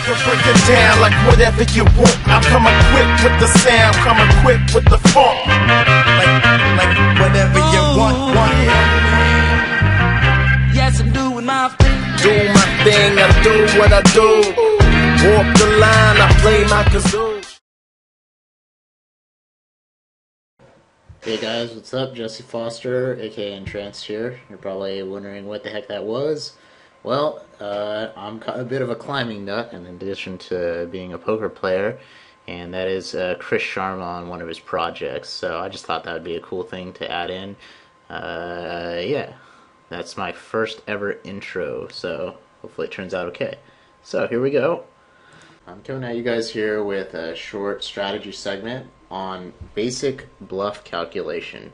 can break it down like whatever you want. I'm coming quick with the sound, coming quick with the funk. Like whatever you want. Yes, I'm doing my thing. Do my thing, I do what I do. Walk the line, I play my kazoo. Hey guys, what's up? Jesse Foster, aka Entranced here. You're probably wondering what the heck that was. Well, I'm a bit of a climbing nut in addition to being a poker player, and that is Chris Sharma on one of his projects, so I just thought that would be a cool thing to add in. Yeah, that's my first ever intro, so hopefully it turns out okay. So here we go. I'm coming at you guys here with a short strategy segment on basic bluff calculation.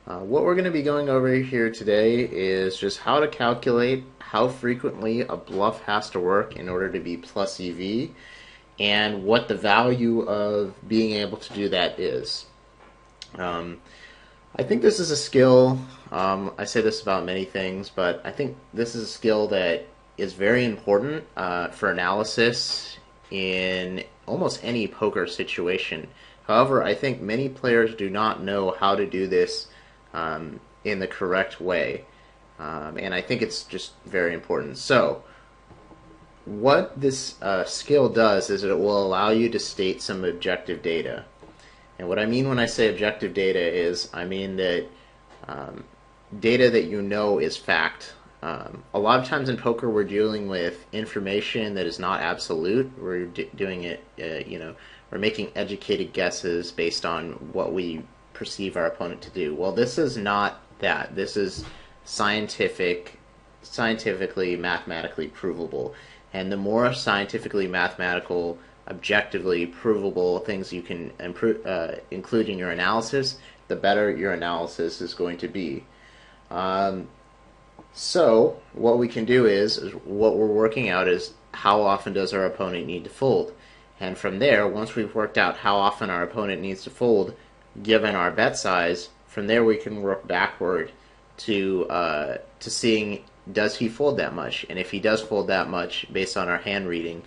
What we're going to be going over here today is just how to calculate how frequently a bluff has to work in order to be plus EV, and what the value of being able to do that is. I think this is a skill, I say this about many things, but I think this is a skill that is very important for analysis in almost any poker situation. However, I think many players do not know how to do this in the correct way, and I think it's just very important. So, what this skill does is it will allow you to state some objective data. And what I mean when I say objective data is, I mean that data that you know is fact. A lot of times in poker we're dealing with information that is not absolute. We're doing it, we're making educated guesses based on what we perceive our opponent to do. Well, this is not that. This is scientifically, mathematically provable. And the more scientifically, mathematical, objectively provable things you can include in your analysis, the better your analysis is going to be. So what we can do is what we're working out is how often does our opponent need to fold. And from there, once we've worked out how often our opponent needs to fold, given our bet size, from there we can work backward to seeing does he fold that much, and if he does fold that much based on our hand reading,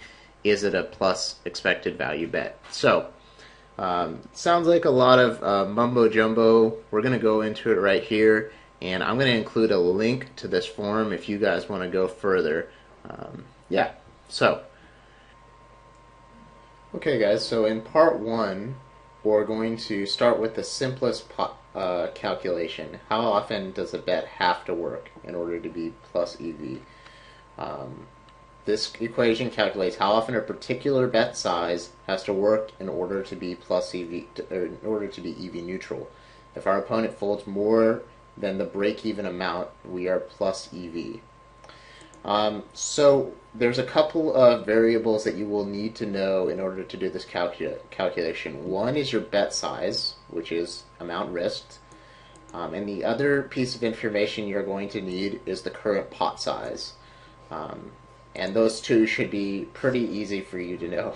is it a plus expected value bet? So sounds like a lot of mumbo jumbo. We're going to go into it right here, and I'm going to include a link to this forum if you guys want to go further. Yeah, so okay guys, so in part one we're going to start with the simplest calculation. How often does a bet have to work in order to be plus EV? This equation calculates how often a particular bet size has to work in order to be plus EV, or in order to be EV neutral. If our opponent folds more than the break-even amount, we are plus EV. So there's a couple of variables that you will need to know in order to do this calculation. One is your bet size, which is amount risked. And the other piece of information you're going to need is the current pot size. And those two should be pretty easy for you to know.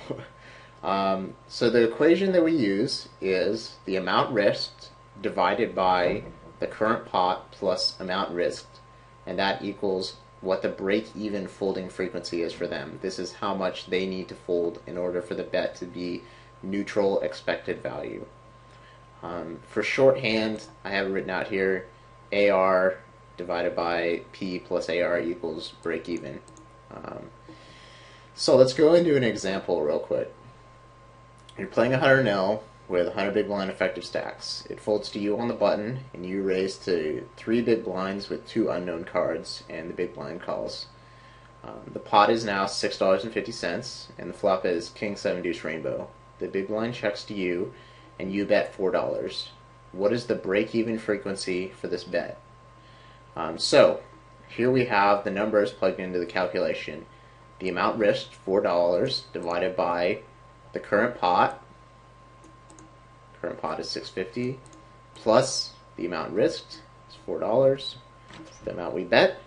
So the equation that we use is the amount risked divided by the current pot plus amount risked, and that equals what the break-even folding frequency is for them. This is how much they need to fold in order for the bet to be neutral expected value. For shorthand, I have it written out here, AR divided by P plus AR equals break-even. So let's go into an example real quick. You're playing 100 with 100 big blind effective stacks. It folds to you on the button, and you raise to 3 big blinds with 2 unknown cards, and the big blind calls. The pot is now $6.50, and the flop is King 7 Deuce Rainbow. The big blind checks to you, and you bet $4. What is the break-even frequency for this bet? So here we have the numbers plugged into the calculation. The amount risked, $4, divided by the current pot. Current pot is $6.50, plus the amount risked is $4. That's the amount we bet,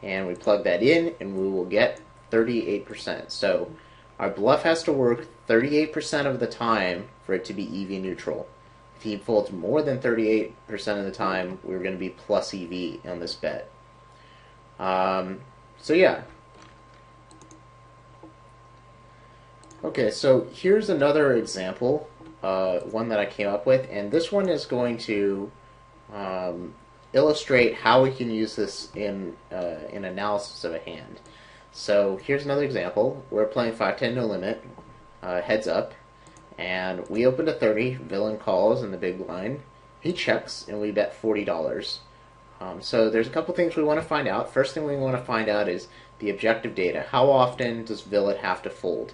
and we plug that in, and we will get 38%. So our bluff has to work 38% of the time for it to be EV neutral. If he folds more than 38% of the time, we're going to be plus EV on this bet. So yeah. Okay, so here's another example, one that I came up with, and this one is going to illustrate how we can use this in analysis of a hand. So here's another example. We're playing 5-10 no limit, heads up, and we opened a 30. Villain calls in the big blind. He checks, and we bet $40. So there's a couple things we want to find out. First thing we want to find out is the objective data. How often does villain have to fold?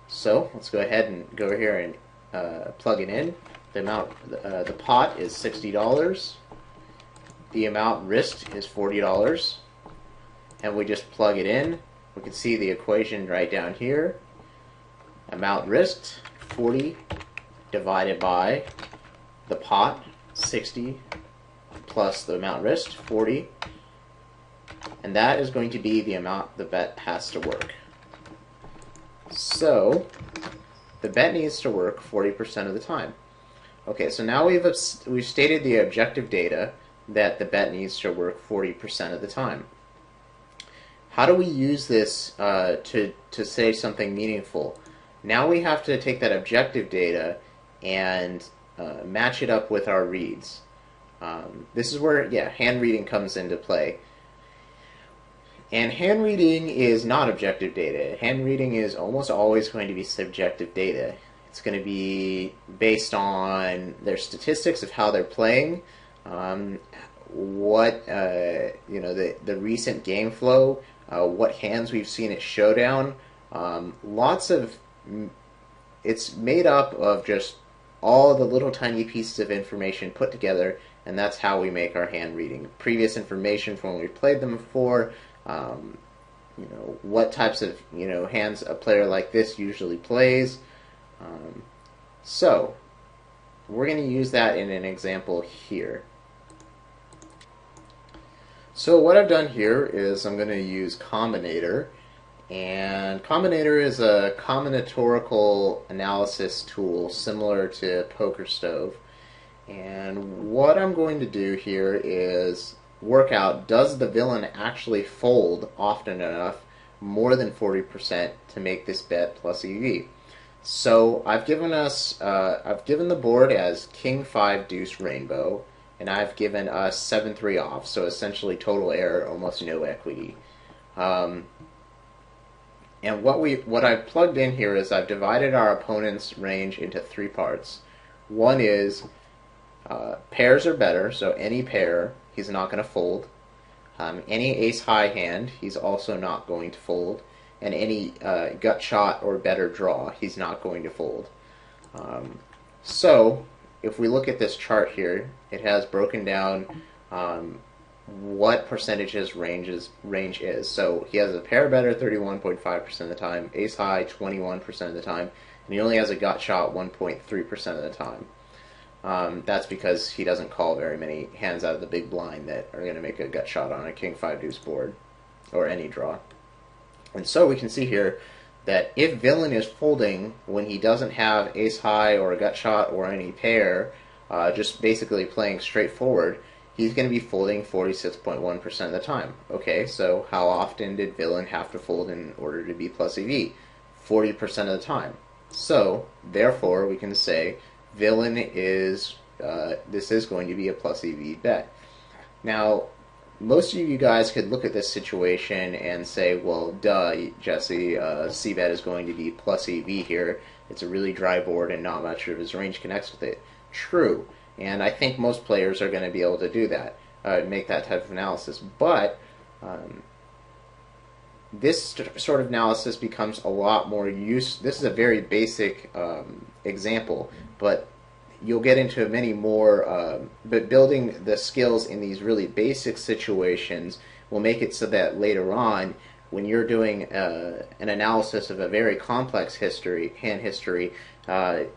So let's go ahead and go over here and plug it in. The amount, the pot is $60. The amount risked is $40, and we just plug it in. We can see the equation right down here. Amount risked, 40, divided by the pot, 60, plus the amount risked, 40, and that is going to be the amount the bet has to work. So the bet needs to work 40% of the time. Okay, so now we've stated the objective data that the bet needs to work 40% of the time. How do we use this to say something meaningful? Now we have to take that objective data and match it up with our reads. This is where, hand reading comes into play. And hand reading is not objective data. Hand reading is almost always going to be subjective data. It's going to be based on their statistics of how they're playing, what the recent game flow, what hands we've seen at showdown. It's made up of just all the little tiny pieces of information put together, and that's how we make our hand reading. Previous information from when we've played them before, what types of hands a player like this usually plays. So we're going to use that in an example here. So what I've done here is I'm going to use Combinator, and Combinator is a combinatorial analysis tool similar to PokerStove. And what I'm going to do here is work out, does the villain actually fold often enough, more than 40%, to make this bet plus EV? So I've given the board as King 5 Deuce Rainbow, and I've given us 7-3 off, so essentially total error, almost no equity. And what I've plugged in here is I've divided our opponent's range into 3 parts. One is pairs are better, so any pair he's not going to fold. Any ace-high hand he's also not going to fold. And any gut shot or better draw he's not going to fold. So if we look at this chart here, it has broken down what percentage his range is. So he has a pair better 31.5% of the time, ace high 21% of the time, and he only has a gut shot 1.3% of the time. That's because he doesn't call very many hands out of the big blind that are going to make a gut shot on a King 5 Deuce board, or any draw. And so we can see here that if villain is folding when he doesn't have ace high or a gut shot or any pair, just basically playing straightforward, he's going to be folding 46.1% of the time. Okay, so how often did villain have to fold in order to be plus EV? 40% of the time. So therefore we can say villain is this is going to be a plus EV bet. Now, most of you guys could look at this situation and say, well, duh, Jesse, C-bet is going to be plus EV here. It's a really dry board and not much of his range connects with it. True, and I think most players are going to be able to do that, make that type of analysis. But this sort of analysis becomes a lot more use. This is a very basic example, but you'll get into many more, but building the skills in these really basic situations will make it so that later on, when you're doing an analysis of a very complex hand history,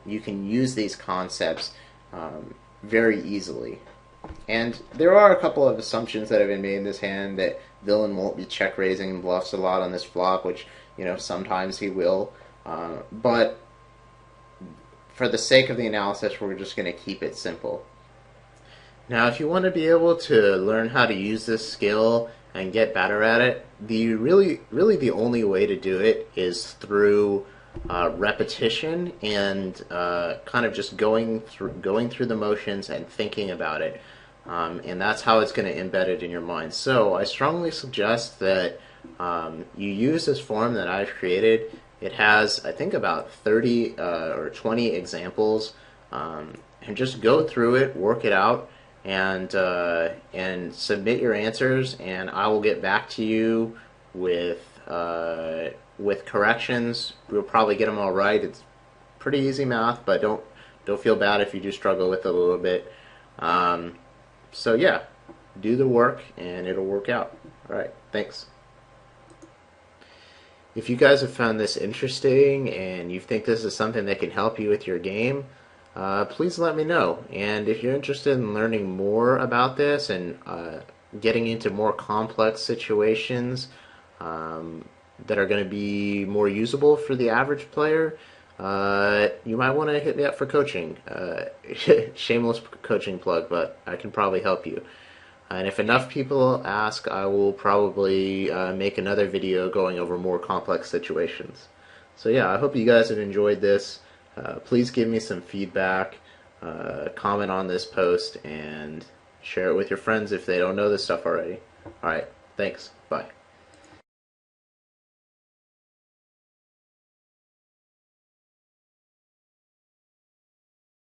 you can use these concepts very easily. And there are a couple of assumptions that have been made in this hand, that villain won't be check raising and bluffs a lot on this flop, which sometimes he will, but for the sake of the analysis, we're just going to keep it simple. Now, if you want to be able to learn how to use this skill and get better at it, the really the only way to do it is through repetition and kind of just going through the motions and thinking about it, and that's how it's going to embed it in your mind. So I strongly suggest that you use this form that I've created. It has, I think, about 30 or 20 examples, and just go through it, work it out, and submit your answers, and I will get back to you with corrections. We'll probably get them all right. It's pretty easy math, but don't feel bad if you do struggle with it a little bit. So yeah, do the work and it'll work out. All right, thanks. If you guys have found this interesting and you think this is something that can help you with your game, please let me know. And if you're interested in learning more about this and getting into more complex situations that are going to be more usable for the average player, you might want to hit me up for coaching. Shameless coaching plug, but I can probably help you. And if enough people ask, I will probably make another video going over more complex situations. So yeah, I hope you guys have enjoyed this. Please give me some feedback, comment on this post, and share it with your friends if they don't know this stuff already. Alright, thanks. Bye.